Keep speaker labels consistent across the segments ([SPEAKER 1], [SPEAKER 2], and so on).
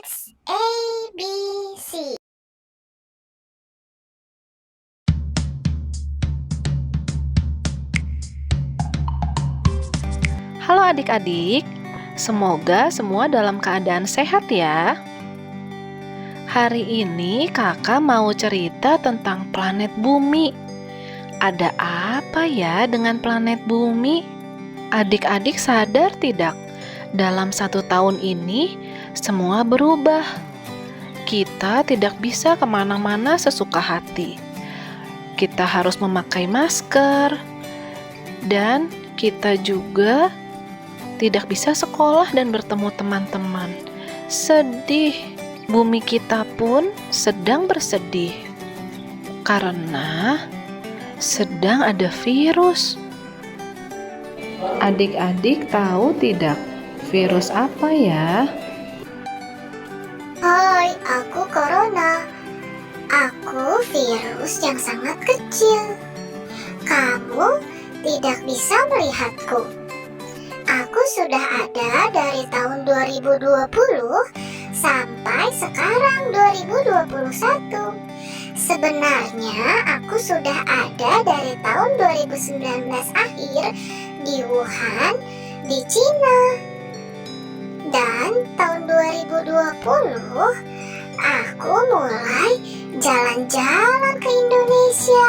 [SPEAKER 1] Let's ABC.
[SPEAKER 2] Halo adik-adik, semoga semua dalam keadaan sehat ya. Hari ini kakak mau cerita tentang planet bumi. Ada apa ya dengan planet bumi? Adik-adik sadar tidak? Dalam 1 tahun ini, semua berubah. Kita tidak bisa kemana-mana sesuka hati. Kita harus memakai masker, dan kita juga tidak bisa sekolah dan bertemu teman-teman. Sedih, bumi kita pun sedang bersedih karena sedang ada virus. Adik-adik tahu tidak virus apa ya?
[SPEAKER 1] Hai, aku Corona. Aku virus yang sangat kecil. Kamu tidak bisa melihatku. Aku sudah ada dari tahun 2020 sampai sekarang 2021. Sebenarnya aku sudah ada dari tahun 2019 akhir di Wuhan, di Cina. Dan tahun 2020 aku mulai jalan-jalan ke Indonesia.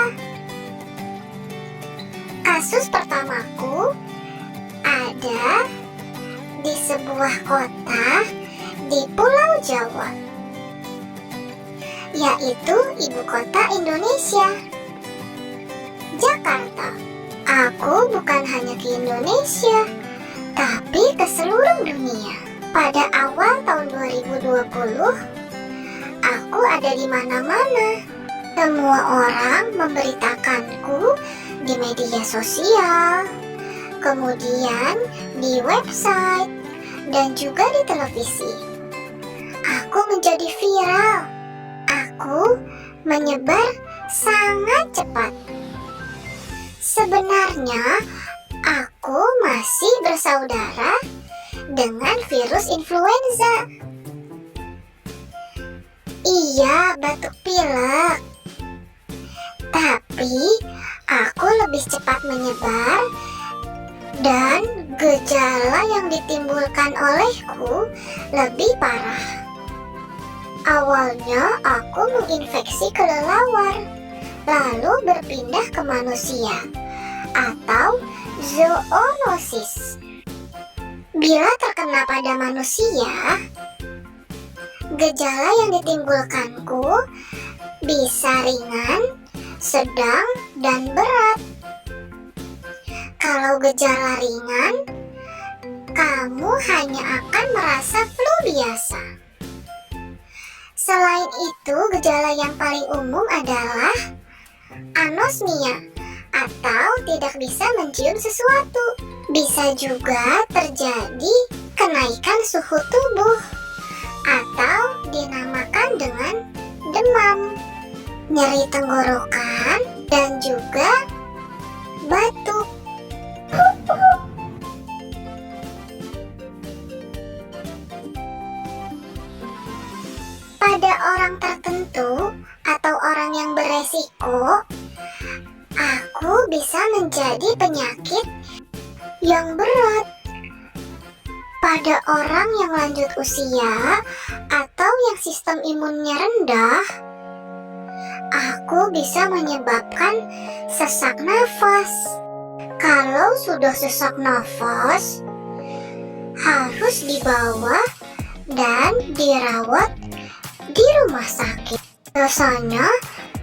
[SPEAKER 1] Kasus pertamaku ada di sebuah kota di Pulau Jawa, yaitu ibu kota Indonesia, Jakarta. Aku bukan hanya ke Indonesia, tapi ke seluruh dunia. Pada awal tahun 2020, aku ada di mana-mana. Semua orang memberitakanku di media sosial, kemudian di website, dan juga di televisi. Aku menjadi viral. Aku menyebar sangat cepat. Sebenarnya, aku masih bersaudara dengan virus influenza. Iya, batuk pilek. Tapi, aku lebih cepat menyebar dan gejala yang ditimbulkan olehku lebih parah. Awalnya aku menginfeksi kelelawar, lalu berpindah ke manusia atau zoonosis. Bila terkena pada manusia, gejala yang ditimbulkanku bisa ringan, sedang, dan berat. Kalau gejala ringan, kamu hanya akan merasa flu biasa. Selain itu, gejala yang paling umum adalah anosmia atau tidak bisa mencium sesuatu. Bisa juga terjadi kenaikan suhu tubuh atau dinamakan dengan demam, nyeri tenggorokan, dan juga batuk. Pada orang tertentu atau orang yang beresiko, aku bisa menjadi penyakit yang berat. Pada orang yang lanjut usia atau yang sistem imunnya rendah, aku bisa menyebabkan sesak nafas. Kalau sudah sesak nafas, harus dibawa dan dirawat di rumah sakit. Biasanya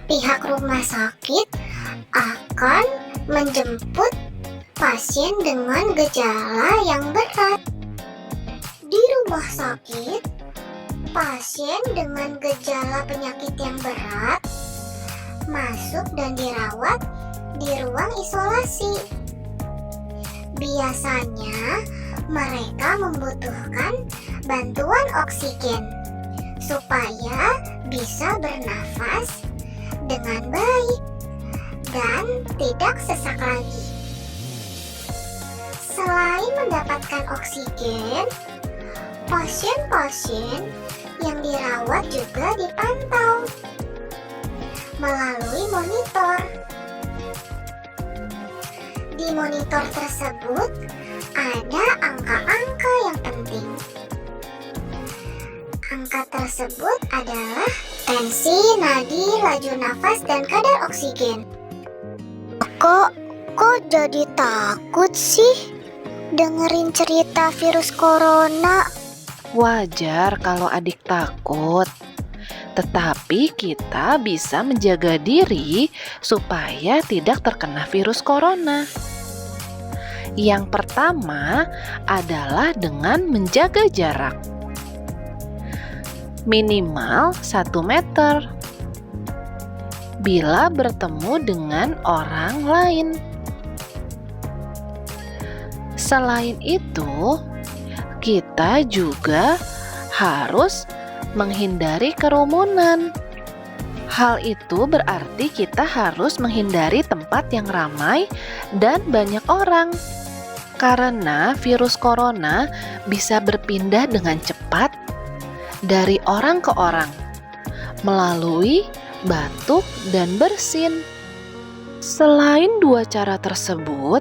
[SPEAKER 1] pihak rumah sakit akan menjemput pasien dengan gejala yang berat. Di rumah sakit, pasien dengan gejala penyakit yang berat masuk dan dirawat di ruang isolasi. Biasanya mereka membutuhkan bantuan oksigen supaya bisa bernafas dengan baik dan tidak sesak lagi. Selain mendapatkan oksigen, pasien-pasien yang dirawat juga dipantau melalui monitor. Di monitor tersebut ada angka-angka yang penting. Angka tersebut adalah tensi, nadi, laju nafas, dan kadar oksigen. Kok jadi takut sih dengerin cerita virus corona?
[SPEAKER 2] Wajar kalau adik takut. Tetapi kita bisa menjaga diri supaya tidak terkena virus corona. Yang pertama adalah dengan menjaga jarak. Minimal 1 meter bila bertemu dengan orang lain. Selain itu, kita juga harus menghindari kerumunan. Hal itu berarti kita harus menghindari tempat yang ramai dan banyak orang. Karena virus corona bisa berpindah dengan cepat dari orang ke orang melalui batuk dan bersin. Selain 2 cara tersebut,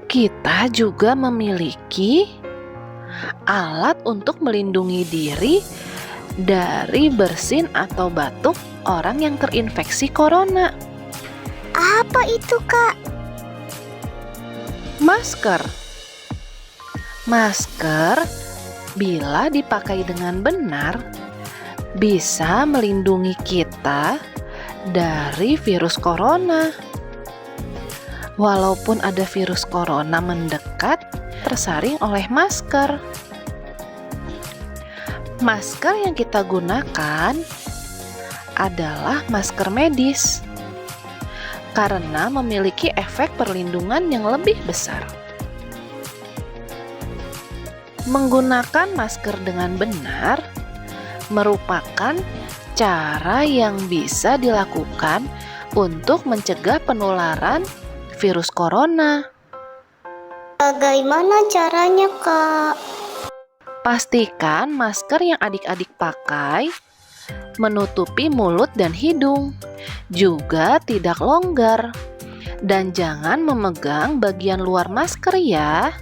[SPEAKER 2] kita juga memiliki alat untuk melindungi diri dari bersin atau batuk orang yang terinfeksi corona.
[SPEAKER 1] Apa itu, Kak?
[SPEAKER 2] Masker. Masker bila dipakai dengan benar bisa melindungi kita dari virus corona. Walaupun ada virus corona mendekat, tersaring oleh masker. Masker yang kita gunakan adalah masker medis karena memiliki efek perlindungan yang lebih besar. Menggunakan masker dengan benar merupakan cara yang bisa dilakukan untuk mencegah penularan virus corona.
[SPEAKER 1] Bagaimana caranya, Kak?
[SPEAKER 2] Pastikan masker yang adik-adik pakai menutupi mulut dan hidung, juga tidak longgar. Dan jangan memegang bagian luar masker ya.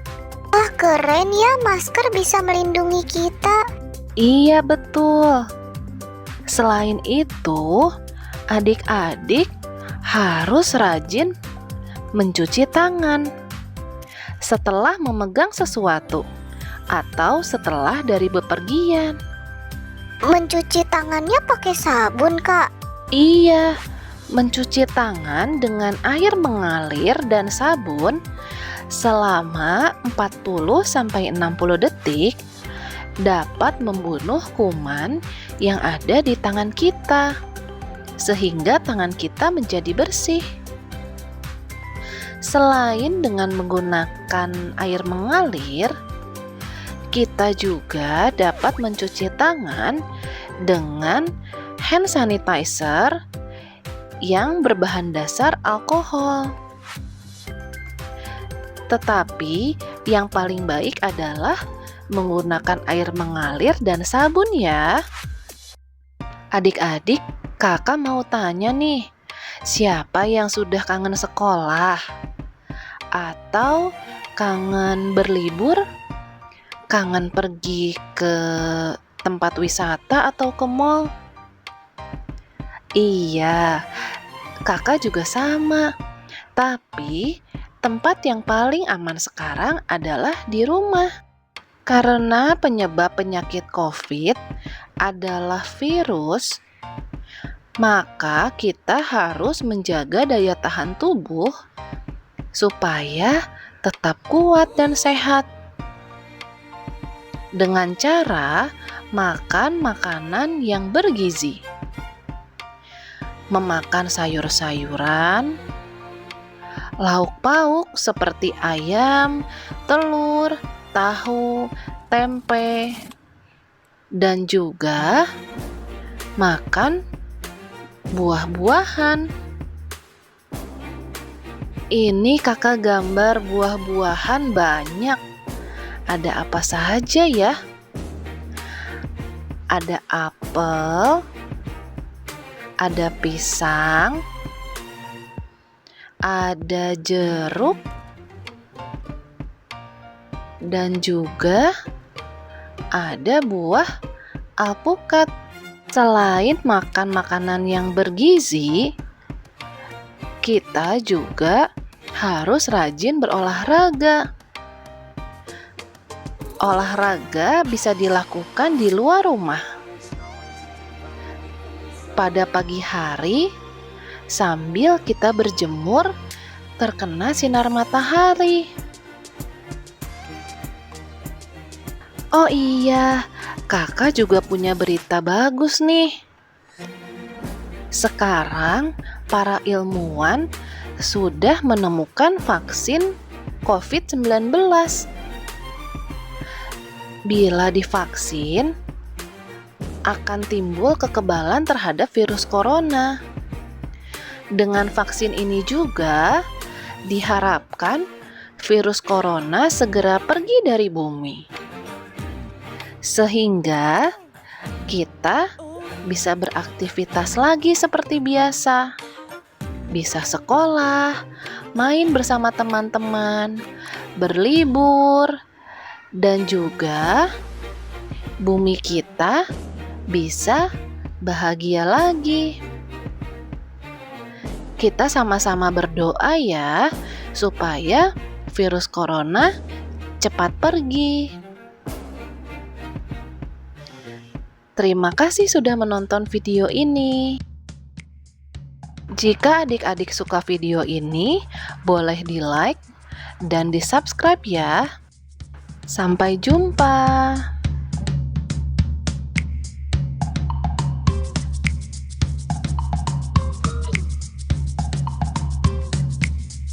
[SPEAKER 1] Wah, keren ya, masker bisa melindungi kita.
[SPEAKER 2] Iya betul. Selain itu, adik-adik harus rajin mencuci tangan setelah memegang sesuatu atau setelah dari bepergian.
[SPEAKER 1] Mencuci tangannya pakai sabun, Kak?
[SPEAKER 2] Iya, mencuci tangan dengan air mengalir dan sabun selama 40-60 detik dapat membunuh kuman yang ada di tangan kita, sehingga tangan kita menjadi bersih. Selain dengan menggunakan air mengalir, kita juga dapat mencuci tangan dengan hand sanitizer yang berbahan dasar alkohol. Tetapi yang paling baik adalah menggunakan air mengalir dan sabun ya. Adik-adik, kakak mau tanya nih, siapa yang sudah kangen sekolah? Atau kangen berlibur? Kangen pergi ke tempat wisata atau ke mall? Iya, kakak juga sama. Tapi tempat yang paling aman sekarang adalah di rumah. Karena penyebab penyakit COVID adalah virus, maka kita harus menjaga daya tahan tubuh supaya tetap kuat dan sehat. Dengan cara makan makanan yang bergizi, memakan sayur-sayuran, lauk pauk seperti ayam, telur, tahu, tempe, dan juga makan buah-buahan. Ini kakak gambar buah-buahan banyak. Ada apa saja ya? ada apel, ada pisang, ada jeruk, dan juga ada buah alpukat. Selain makan makanan yang bergizi, kita juga harus rajin berolahraga. Olahraga bisa dilakukan di luar rumah. Pada pagi hari, sambil kita berjemur terkena sinar matahari. Oh iya, kakak juga punya berita bagus nih. Sekarang para ilmuwan sudah menemukan vaksin COVID-19. Bila divaksin, akan timbul kekebalan terhadap virus corona. Dengan vaksin ini juga diharapkan virus corona segera pergi dari bumi, sehingga kita bisa beraktivitas lagi seperti biasa. Bisa sekolah, main bersama teman-teman, berlibur, dan juga bumi kita bisa bahagia lagi. Kita sama-sama berdoa ya, supaya virus corona cepat pergi. Terima kasih sudah menonton video ini. Jika adik-adik suka video ini, boleh di-like dan di-subscribe ya. Sampai jumpa.